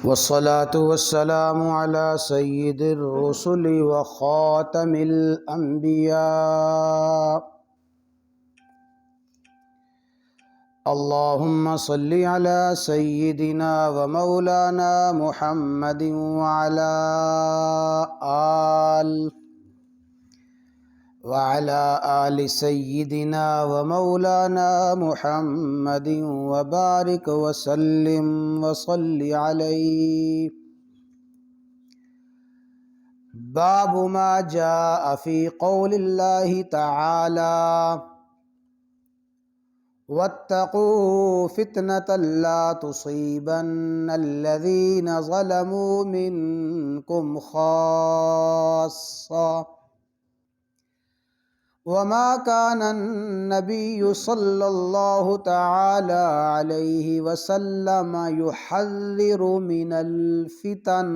والصلاة والسلام على سيد الرسل وخاتم الأنبياء اللهم صل على سيدنا ومولانا محمد وعلى آل سيدنا ومولانا محمد وبارك وسلم وصل عليه. باب ما جاء في قول الله تعالى واتقوا فتنة لا تصيبن الذين ظلموا منكم خاصة وما كان النبي صلى الله تعالى عليه وسلم يحذر من الفتن.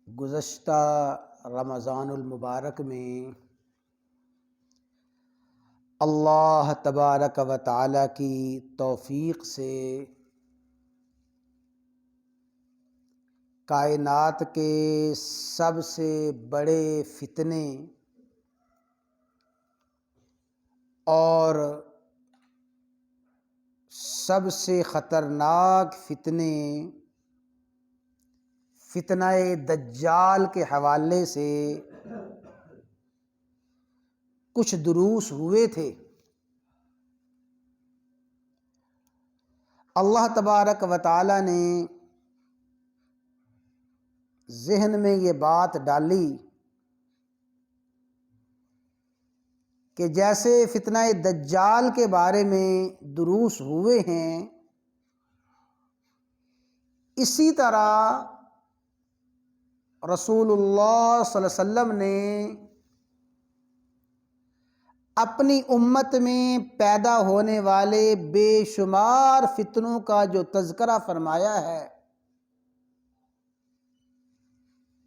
گزشتہ رمضان المبارک میں اللہ تبارک و تعالی کی توفیق سے کائنات کے سب سے بڑے فتنے اور سب سے خطرناک فتنہ دجال کے حوالے سے کچھ دروس ہوئے تھے. اللہ تبارک و تعالی نے ذہن میں یہ بات ڈالی کہ جیسے فتنہ دجال کے بارے میں دروس ہوئے ہیں، اسی طرح رسول اللہ صلی اللہ علیہ وسلم نے اپنی امت میں پیدا ہونے والے بے شمار فتنوں کا جو تذکرہ فرمایا ہے،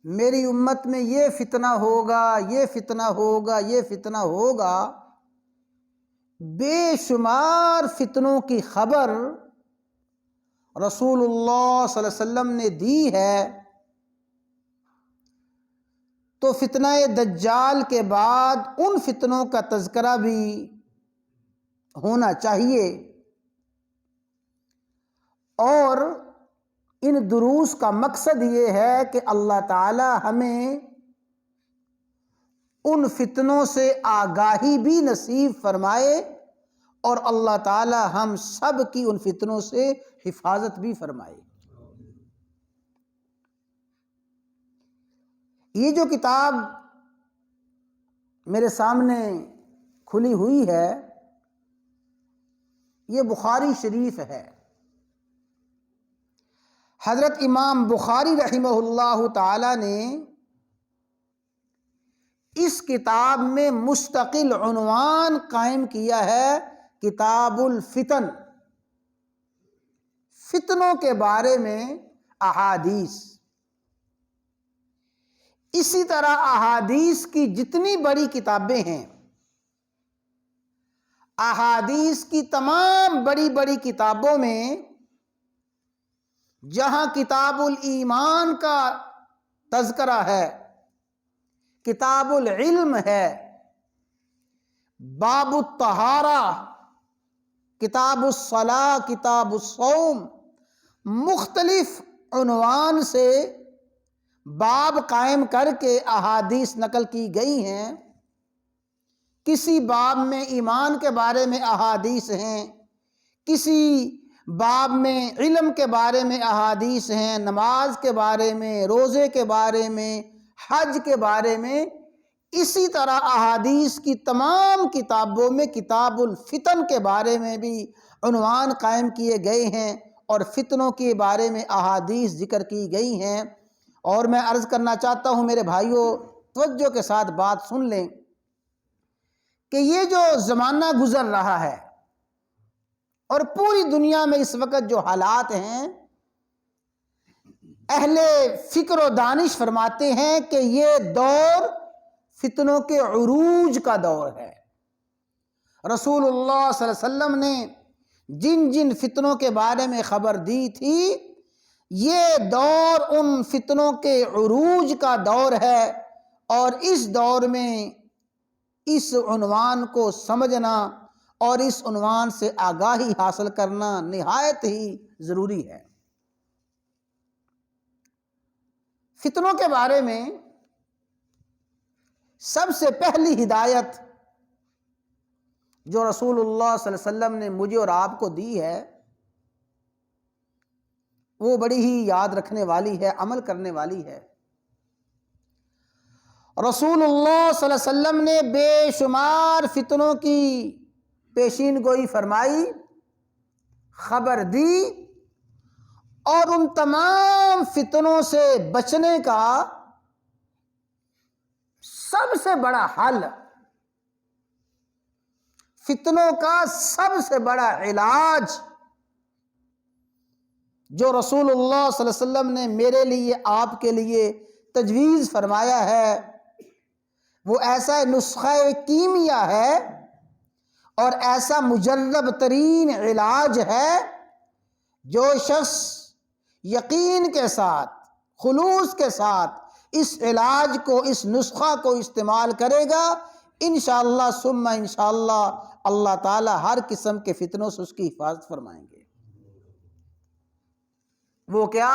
میری امت میں یہ فتنہ ہوگا، یہ فتنہ ہوگا، یہ فتنہ ہوگا، بے شمار فتنوں کی خبر رسول اللہ صلی اللہ علیہ وسلم نے دی ہے. تو فتنہ دجال کے بعد ان فتنوں کا تذکرہ بھی ہونا چاہیے، اور ان دروس کا مقصد یہ ہے کہ اللہ تعالی ہمیں ان فتنوں سے آگاہی بھی نصیب فرمائے اور اللہ تعالی ہم سب کی ان فتنوں سے حفاظت بھی فرمائے. یہ جو کتاب میرے سامنے کھلی ہوئی ہے، یہ بخاری شریف ہے. حضرت امام بخاری رحمہ اللہ تعالی نے اس کتاب میں مستقل عنوان قائم کیا ہے، کتاب الفتن، فتنوں کے بارے میں احادیث. اسی طرح احادیث کی جتنی بڑی کتابیں ہیں، احادیث کی تمام بڑی بڑی کتابوں میں جہاں کتاب الایمان کا تذکرہ ہے، کتاب العلم ہے، باب الطہارہ، کتاب الصلاۃ، کتاب الصوم، مختلف عنوان سے باب قائم کر کے احادیث نقل کی گئی ہیں. کسی باب میں ایمان کے بارے میں احادیث ہیں، کسی باب میں علم کے بارے میں احادیث ہیں، نماز کے بارے میں، روزے کے بارے میں، حج کے بارے میں. اسی طرح احادیث کی تمام کتابوں میں کتاب الفتن کے بارے میں بھی عنوان قائم کیے گئے ہیں اور فتنوں کے بارے میں احادیث ذکر کی گئی ہیں. اور میں عرض کرنا چاہتا ہوں میرے بھائیوں، توجہ کے ساتھ بات سن لیں کہ یہ جو زمانہ گزر رہا ہے اور پوری دنیا میں اس وقت جو حالات ہیں، اہل فکر و دانش فرماتے ہیں کہ یہ دور فتنوں کے عروج کا دور ہے. رسول اللہ صلی اللہ علیہ وسلم نے جن جن فتنوں کے بارے میں خبر دی تھی، یہ دور ان فتنوں کے عروج کا دور ہے، اور اس دور میں اس عنوان کو سمجھنا اور اس عنوان سے آگاہی حاصل کرنا نہایت ہی ضروری ہے۔ فتنوں کے بارے میں سب سے پہلی ہدایت جو رسول اللہ صلی اللہ علیہ وسلم نے مجھے اور آپ کو دی ہے، وہ بڑی ہی یاد رکھنے والی ہے، عمل کرنے والی ہے۔ رسول اللہ صلی اللہ علیہ وسلم نے بے شمار فتنوں کی پیشین گوئی فرمائی، خبر دی، اور ان تمام فتنوں سے بچنے کا سب سے بڑا حل، فتنوں کا سب سے بڑا علاج جو رسول اللہ صلی اللہ علیہ وسلم نے میرے لیے، آپ کے لیے تجویز فرمایا ہے، وہ ایسا نسخہ کیمیا ہے اور ایسا مجرب ترین علاج ہے، جو شخص یقین کے ساتھ، خلوص کے ساتھ اس علاج کو، اس نسخہ کو استعمال کرے گا، انشاءاللہ ثم انشاءاللہ اللہ تعالی ہر قسم کے فتنوں سے اس کی حفاظت فرمائیں گے۔ وہ کیا؟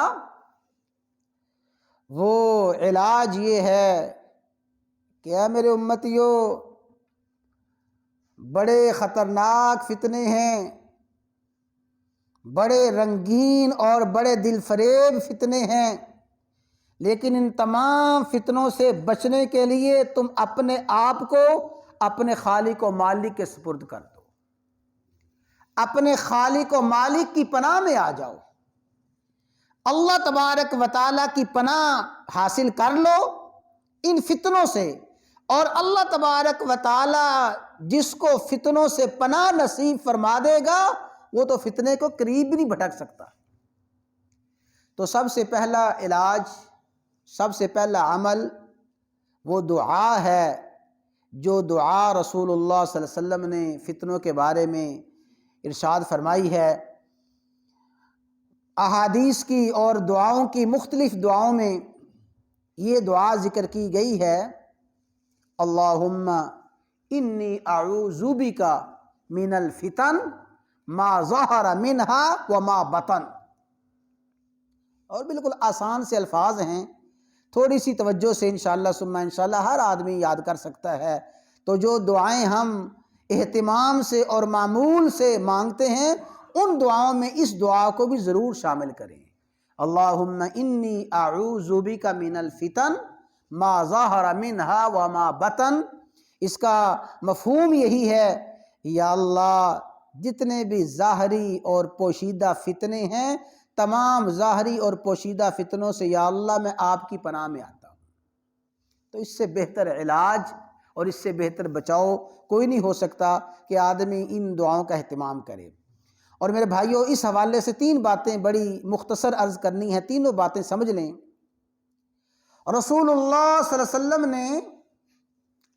وہ علاج یہ ہے کہ اے میرے امتیو، بڑے خطرناک فتنے ہیں، بڑے رنگین اور بڑے دل فریب فتنے ہیں، لیکن ان تمام فتنوں سے بچنے کے لیے تم اپنے آپ کو اپنے خالق و مالک کے سپرد کر دو، اپنے خالق و مالک کی پناہ میں آ جاؤ، اللہ تبارک و تعالیٰ کی پناہ حاصل کر لو ان فتنوں سے، اور اللہ تبارک و تعالیٰ جس کو فتنوں سے پناہ نصیب فرما دے گا، وہ تو فتنے کو قریب بھی نہیں بھٹک سکتا۔ تو سب سے پہلا علاج، سب سے پہلا عمل وہ دعا ہے، جو دعا رسول اللہ صلی اللہ علیہ وسلم نے فتنوں کے بارے میں ارشاد فرمائی ہے۔ احادیث کی اور دعاؤں کی، مختلف دعاؤں میں یہ دعا ذکر کی گئی ہے، اللہم انی اعوذ بک من الفتن ما ظہر منہا وما بطن۔ اور بالکل آسان سے الفاظ ہیں، تھوڑی سی توجہ سے انشاءاللہ ثم انشاءاللہ ہر آدمی یاد کر سکتا ہے۔ تو جو دعائیں ہم اہتمام سے اور معمول سے مانگتے ہیں، ان دعاؤں میں اس دعا کو بھی ضرور شامل کریں۔ اللہم انی اعوذ بک من الفتن ما ظہر منہا وما بطن۔ اس کا مفہوم یہی ہے، یا اللہ جتنے بھی ظاہری اور پوشیدہ فتنے ہیں، تمام ظاہری اور پوشیدہ فتنوں سے یا اللہ میں آپ کی پناہ میں آتا ہوں۔ تو اس سے بہتر علاج اور اس سے بہتر بچاؤ کوئی نہیں ہو سکتا کہ آدمی ان دعاؤں کا اہتمام کرے۔ اور میرے بھائیوں، اس حوالے سے 3 باتیں بڑی مختصر عرض کرنی ہیں، تینوں باتیں سمجھ لیں۔ رسول اللہ صلی اللہ علیہ وسلم نے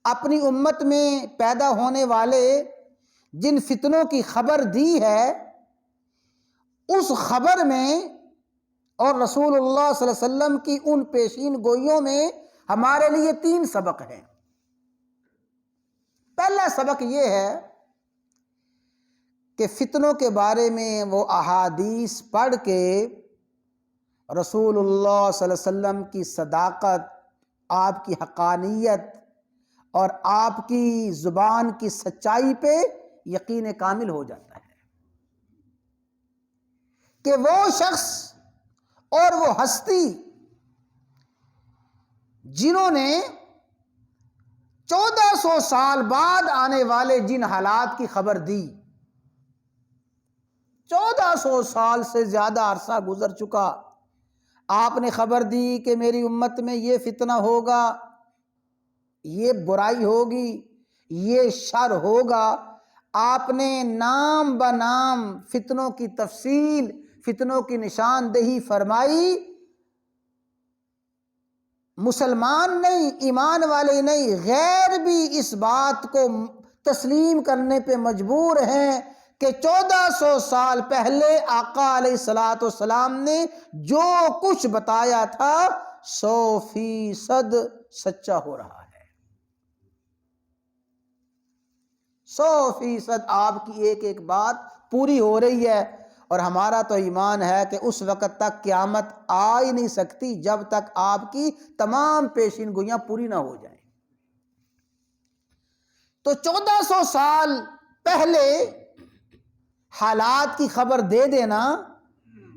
اپنی امت میں پیدا ہونے والے جن فتنوں کی خبر دی ہے، اس خبر میں اور رسول اللہ صلی اللہ علیہ وسلم کی ان پیشین گوئیوں میں ہمارے لیے 3 سبق ہیں۔ پہلا سبق یہ ہے کہ فتنوں کے بارے میں وہ احادیث پڑھ کے رسول اللہ صلی اللہ علیہ وسلم کی صداقت، آپ کی حقانیت اور آپ کی زبان کی سچائی پہ یقین کامل ہو جاتا ہے کہ وہ شخص اور وہ ہستی جنہوں نے 1400 سال بعد آنے والے جن حالات کی خبر دی، 1400 سال سے زیادہ عرصہ گزر چکا، آپ نے خبر دی کہ میری امت میں یہ فتنہ ہوگا، یہ برائی ہوگی، یہ شر ہوگا، آپ نے نام بنام فتنوں کی تفصیل، فتنوں کی نشاندہی فرمائی۔ مسلمان نہیں، ایمان والے نہیں، غیر بھی اس بات کو تسلیم کرنے پہ مجبور ہیں کہ 1400 سال پہلے آقا علیہ الصلوۃ والسلام نے جو کچھ بتایا تھا 100% سچا ہو رہا ہے۔ 100% آپ کی ایک ایک بات پوری ہو رہی ہے، اور ہمارا تو ایمان ہے کہ اس وقت تک قیامت آ ہی نہیں سکتی جب تک آپ کی تمام پیشین گوئیاں پوری نہ ہو جائیں۔ تو 1400 سال پہلے حالات کی خبر دے دینا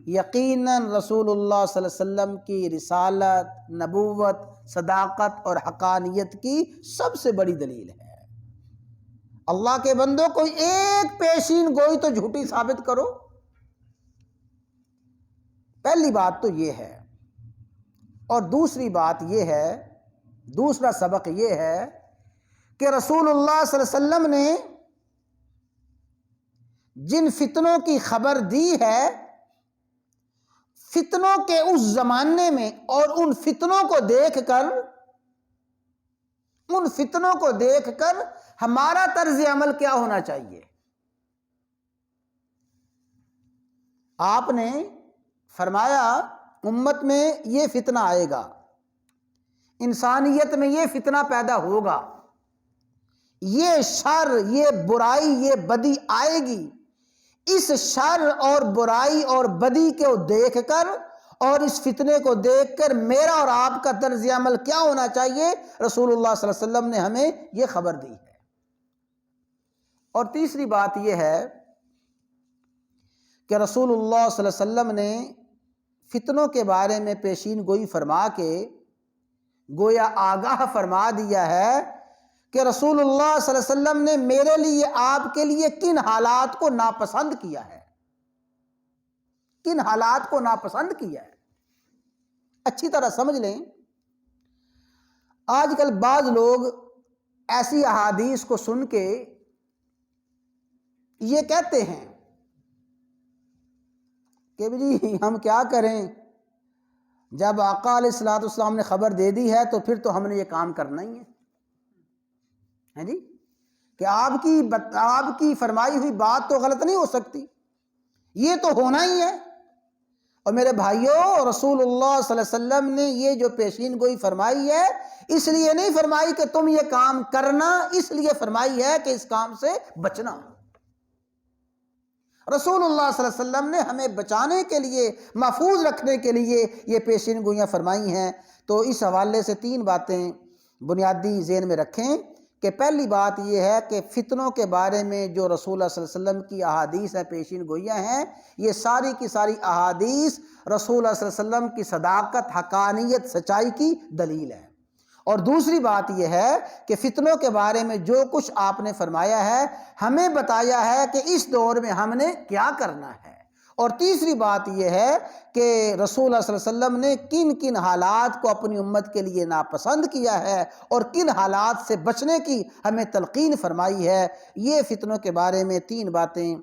یقیناً رسول اللہ صلی اللہ علیہ وسلم کی رسالت، نبوت، صداقت اور حقانیت کی سب سے بڑی دلیل ہے۔ اللہ کے بندوں کوئی ایک پیشین گوئی تو جھوٹی ثابت کرو۔ پہلی بات تو یہ ہے، اور دوسری بات یہ ہے، دوسرا سبق یہ ہے کہ رسول اللہ صلی اللہ علیہ وسلم نے جن فتنوں کی خبر دی ہے، فتنوں کے اس زمانے میں، اور ان فتنوں کو دیکھ کر ہمارا طرز عمل کیا ہونا چاہیے۔ آپ نے فرمایا امت میں یہ فتنہ آئے گا، انسانیت میں یہ فتنہ پیدا ہوگا، یہ شر، یہ برائی، یہ بدی آئے گی۔ اس شر اور برائی اور بدی کو دیکھ کر اور اس فتنے کو دیکھ کر میرا اور آپ کا طرز عمل کیا ہونا چاہیے، رسول اللہ صلی اللہ علیہ وسلم نے ہمیں یہ خبر دی ہے۔ اور تیسری بات یہ ہے کہ رسول اللہ صلی اللہ علیہ وسلم نے فتنوں کے بارے میں پیشین گوئی فرما کے گویا آگاہ فرما دیا ہے کہ رسول اللہ صلی اللہ علیہ وسلم نے میرے لیے، آپ کے لیے کن حالات کو ناپسند کیا ہے، کن حالات کو ناپسند کیا ہے۔ اچھی طرح سمجھ لیں، آج کل بعض لوگ ایسی احادیث کو سن کے یہ کہتے ہیں کہ جی ہم کیا کریں، جب آقا علیہ الصلوۃ والسلام نے خبر دے دی ہے تو پھر تو ہم نے یہ کام کرنا ہی ہے جی، کہ آپ کی فرمائی ہوئی بات تو غلط نہیں ہو سکتی، یہ تو ہونا ہی ہے۔ اور میرے بھائیوں، رسول اللہ صلی اللہ علیہ وسلم نے یہ جو پیشین گوئی فرمائی ہے، اس لیے نہیں فرمائی کہ تم یہ کام کرنا، اس لیے فرمائی ہے کہ اس کام سے بچنا۔ رسول اللہ صلی اللہ علیہ وسلم نے ہمیں بچانے کے لیے، محفوظ رکھنے کے لیے یہ پیشین گوئیاں فرمائی ہیں۔ تو اس حوالے سے 3 باتیں بنیادی ذہن میں رکھیں کہ پہلی بات یہ ہے کہ فتنوں کے بارے میں جو رسول اللہ صلی اللہ علیہ وسلم کی احادیث ہیں، پیشین گوئیاں ہیں، یہ ساری کی ساری احادیث رسول اللہ صلی اللہ علیہ وسلم کی صداقت، حقانیت، سچائی کی دلیل ہے۔ اور دوسری بات یہ ہے کہ فتنوں کے بارے میں جو کچھ آپ نے فرمایا ہے، ہمیں بتایا ہے کہ اس دور میں ہم نے کیا کرنا ہے۔ اور تیسری بات یہ ہے کہ رسول اللہ صلی اللہ علیہ وسلم نے کن کن حالات کو اپنی امت کے لیے ناپسند کیا ہے اور کن حالات سے بچنے کی ہمیں تلقین فرمائی ہے۔ یہ فتنوں کے بارے میں 3 باتیں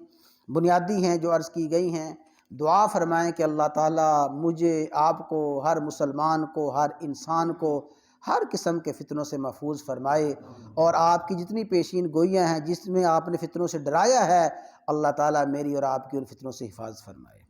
بنیادی ہیں جو عرض کی گئی ہیں۔ دعا فرمائیں کہ اللہ تعالیٰ مجھے، آپ کو، ہر مسلمان کو، ہر انسان کو ہر قسم کے فتنوں سے محفوظ فرمائے، اور آپ کی جتنی پیشین گوئیاں ہیں جس میں آپ نے فتنوں سے ڈرایا ہے، اللہ تعالیٰ میری اور آپ کی ان فتنوں سے حفاظت فرمائے۔